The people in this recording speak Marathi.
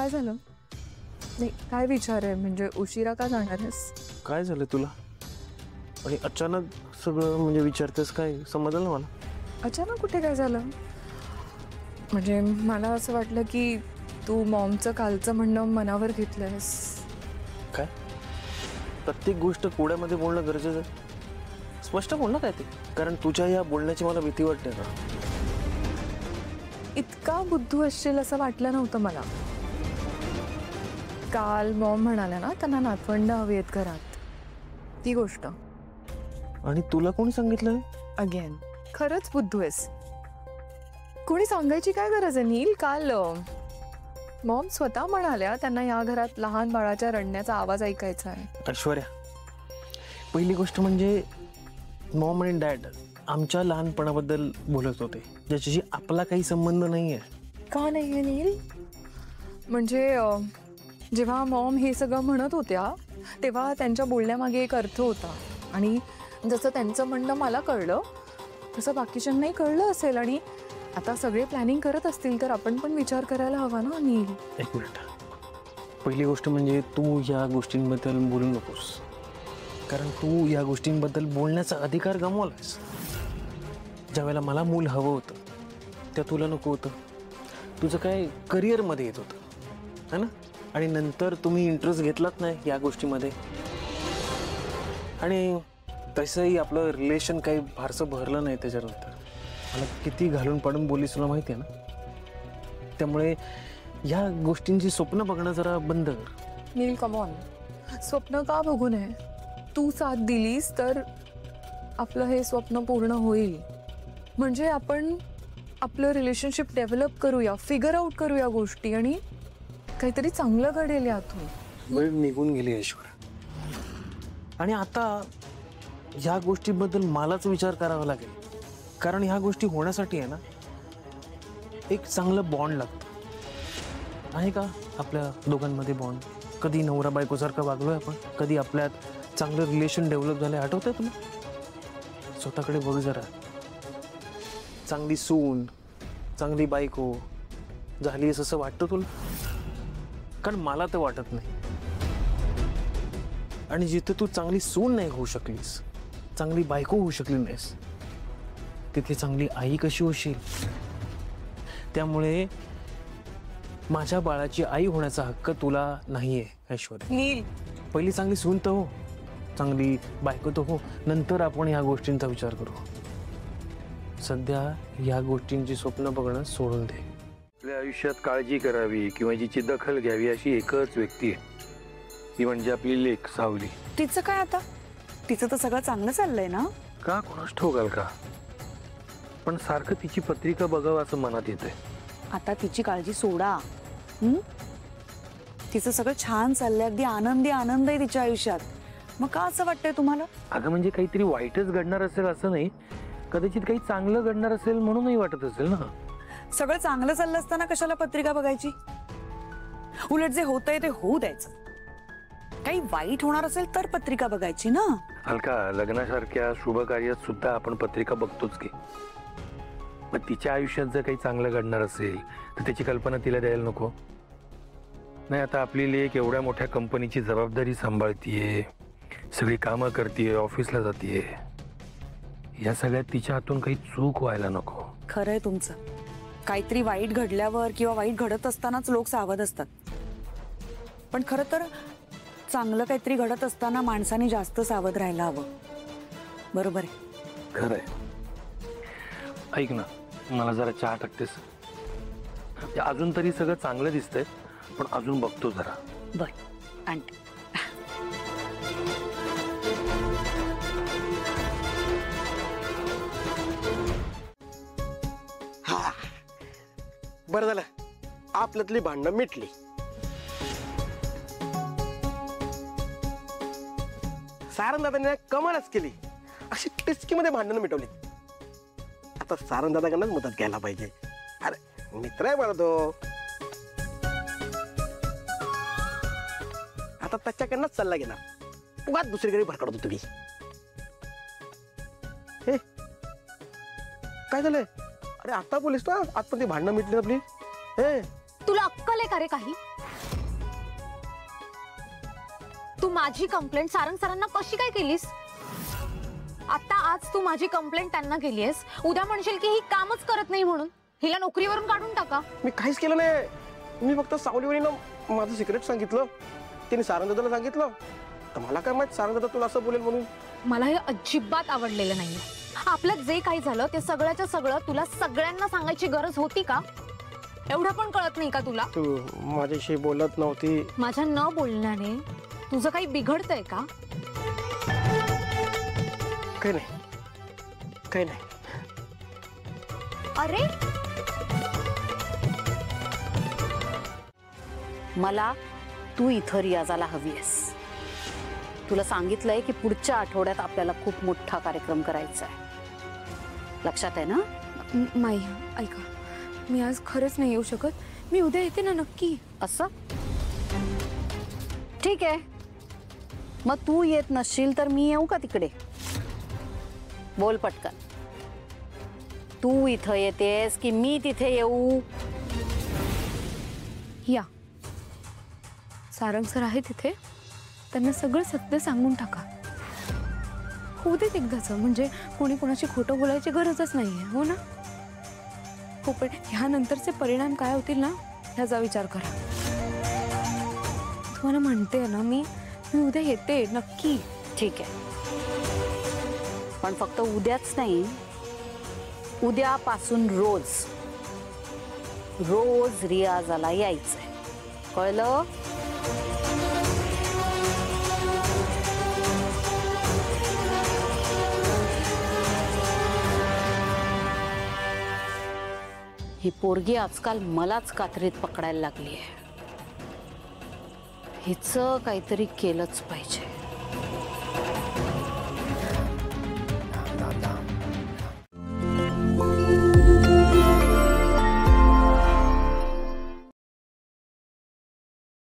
काय झालं? नाही काय विचार आहे, म्हणजे उशिरा का जाणार आहेस? काय झालं तुला आणि अचानक सगळं म्हणजे विचारतेस काय? समजलं ना मला. अचानक कुठे काय झालं? म्हणजे मला असं वाटलं की तू मॉमचं कालचं म्हणणं मनावर घेतलंयस. काय? प्रत्येक गोष्ट कोड्यामध्ये बोलणं गरजेचं आहे? स्पष्ट बोल ना काय ते, कारण तुझ्या या बोलण्याची मला भीती वाटते ना. इतका बुद्धू असशील असं वाटलं नव्हतं मला. काल मॉम म्हणाल्या ना त्यांना नातवंड हवी आहेत घरात, ती गोष्ट. आणि तुला कोणी सांगितलं? अगेन खरंच बुद्धू आहेस. कोणी सांगायची काय गरज आहे नील? काल मॉम स्वतः म्हणाल्या त्यांना या घरात लहान बाळाच्या रडण्याचा आवाज ऐकायचा आहे. ऐश्वर्या, पहिली गोष्ट म्हणजे मॉम आणि डॅड आमच्या लहानपणाबद्दल बोलत होते, ज्याच्याशी आपला काही संबंध नाही आहे. का नाही आहे नील? म्हणजे जेव्हा मॉम हे सगळं म्हणत होत्या तेव्हा त्यांच्या बोलण्यामागे एक अर्थ होता, आणि जसं त्यांचं म्हणणं मला कळलं तसं बाकीच्यांनाही कळलं असेल. आणि आता सगळे प्लॅनिंग करत असतील तर आपण पण विचार करायला हवा ना नील. एक मिनिट. पहिली गोष्ट म्हणजे तू या गोष्टींबद्दल बोलू नकोस, कारण तू या गोष्टींबद्दल बोलण्याचा अधिकार गमावलास. ज्यावेळेला मला मूल हवं होतं त्या तुला नको होतं. तुझं काय करिअरमध्ये येत होतं है ना, आणि नंतर तुम्ही इंटरेस्ट घेतलात नाही या गोष्टीमध्ये. आणि तसंही आपलं रिलेशन काही फारसं भरलं नाही त्याच्यानंतर. मला किती घालून पाडून बोललीस तुला माहिती आहे ना. त्यामुळे या गोष्टींची स्वप्न बघणं जरा बंद कर. नील कम ऑन, स्वप्न का बघू नये? तू साथ दिलीस तर आपलं हे स्वप्न पूर्ण होईल. म्हणजे आपण आपलं रिलेशनशिप डेव्हलप करूया, फिगर आउट करूया गोष्टी, आणि काहीतरी चांगलं घडेल यातून. वेळ निघून गेली ऐश्वर्या, आणि आता ह्या गोष्टीबद्दल मलाच विचार करावा लागेल. कारण ह्या गोष्टी होण्यासाठी आहे ना एक चांगलं बॉन्ड लागतं, आहे का आपल्या दोघांमध्ये बॉन्ड? कधी नवरा बायकोसारखं वागलोय आपण? कधी आपल्यात चांगलं रिलेशन डेव्हलप झालंय? आठवतंय तुला? स्वतःकडे बघ जरा. चांगली सून, चांगली बायको झाली असं वाटतं तुला? कारण मला तर वाटत नाही. आणि जिथे तू चांगली सून नाही होऊ शकलीस, चांगली बायको होऊ शकली नाहीस, तिथे चांगली आई कशी होशील? त्यामुळे माझ्या बाळाची आई होण्याचा हक्क तुला नाहीये ऐश्वर्या. नील, पहिली चांगली सून तर हो, चांगली बायको तर हो, नंतर आपण ह्या गोष्टींचा विचार करू. सध्या या गोष्टींची स्वप्न बघणं सोडून दे. आपल्या आयुष्यात काळजी करावी किंवा जिची दखल घ्यावी अशी एकच व्यक्ती आहे, ती म्हणजे आपली लेक सावली. तिचं काय आता? तिचं तर सगळं चांगलं चाललंय ना. का कोणास ठोकाल का, पण सारखं तिची पत्रिका बघावं असं मनात येतंय. आता तिची काळजी सोडा. तिचं सगळं छान चाललंय, अगदी आनंदी आनंद आहे तिच्या आयुष्यात. मग का असं वाटतंय तुम्हाला? अगं म्हणजे काहीतरी वाईटच घडणार असेल असं नाही, कदाचित काही चांगलं घडणार असेल म्हणूनही वाटत असेल ना. सगळं चांगलं चाललं असताना कशाला पत्रिका बघायची? उलट जे होतंय ते होऊ द्यायचं. काही वाईट होणार असेल तर पत्रिका बघायची ना. हलका लग्नासारख्या शुभ कार्यात सुद्धा आपण पत्रिका बघतोच की. मग तिच्या आयुष्यात जर काही चांगलं घडणार असेल तर त्याची कल्पना तिला द्यायला नको? नाही, आता आपली लेक एवढ्या मोठ्या कंपनीची जबाबदारी सांभाळतीये, सगळी कामं करतीये, ऑफिसला जातीये, या सगळ्यात तिच्या हातून काही चूक व्हायला नको. खरंय तुमचं. काहीतरी वाईट घडल्यावर किंवा वाईट घडत असतानाच लोक सावध असतात, पण खरं तर चांगलं काहीतरी घडत असताना माणसाने जास्त सावध राहायला हवं. बरोबर आहे? खरंय. ऐक ना, मला जरा चहा टाकतेस? अजून तरी सगळं चांगलं दिसतंय, पण अजून बघतो जरा. बर आणते. हा, बरं झालं आपल्यातली भांडणं मिटली. सारंगदादाने कमालच केली, अशी टिचकीमध्ये भांडणं मिटवली. आता सारंगदादाकडनंच मदत घ्यायला पाहिजे. अरे मित्र आहे मला तो, आता त्याच्याकडनंच सल्ला घेणार. उगाच दुसरीकडे भरकडतो तुम्ही. हे काय झालंय? अरे आता बोलीस ना, आजपर्यंत भांडणं मिटली आपली. हे तुला अक्कल आहे का रे काही? तू माझी कंप्लेंट सारंग सरांना कशी काय केलीस? आता आज तू माझी कंप्लेंट त्यांना केलीयस, उद्या म्हणशील की ही कामच करत नाही म्हणून हिला नोकरीवरून काढून टाका. मी काहीच केलं नाही. मी फक्त सावलीवरीनं माझं सिक्रेट सांगितलं, तिने सारंग दादाला सांगितलं. तर मला काय माहित सारंग दादा तुला असं बोलेल म्हणून. मला हे अजिबात आवडलेलं नाहीये. आपलं जे काही झालं ते सगळ्याच्या सगळं तुला सगळ्यांना सांगायची गरज होती का? एवढं पण कळत नाही का तुला? तू माझ्याशी बोलत नव्हती. माझ्या न बोलण्याने तुझं काही बिघडतंय का? काही नाही, काही नाही. अरे मला तू इथं रियाजाला हवी आहेस. तुला सांगितलंय की पुढच्या आठवड्यात आपल्याला खूप मोठा कार्यक्रम करायचा आहे. लक्षात आहे ना? माई ऐका, मी आज खरंच नाही येऊ शकत. मी उद्या येते ना नक्की. असं ठीक आहे, मग तू येत नसशील तर मी येऊ का तिकडे? बोल पटकन. तू इथं येतेस की मी तिथे येऊ? या सारंग सर आहे तिथे, त्यांना सगळं सत्य सांगून टाका. होऊ देत एकदाचं, म्हणजे कोणी कोणाशी खोटं बोलायची गरजच नाहीये. हो ना? हो, पण ह्यानंतरचे परिणाम काय होतील ना ह्याचा विचार करा. तुम्हाला म्हणते ना मी उद्या येते नक्की. ठीक आहे, पण फक्त उद्याच नाही, उद्यापासून रोज रोज रियाजाला यायचंय. कळलं? ही पोरगी आजकाल मलाच कात्रीत पकडायला लागली आहे. हिचं काहीतरी केलंच पाहिजे.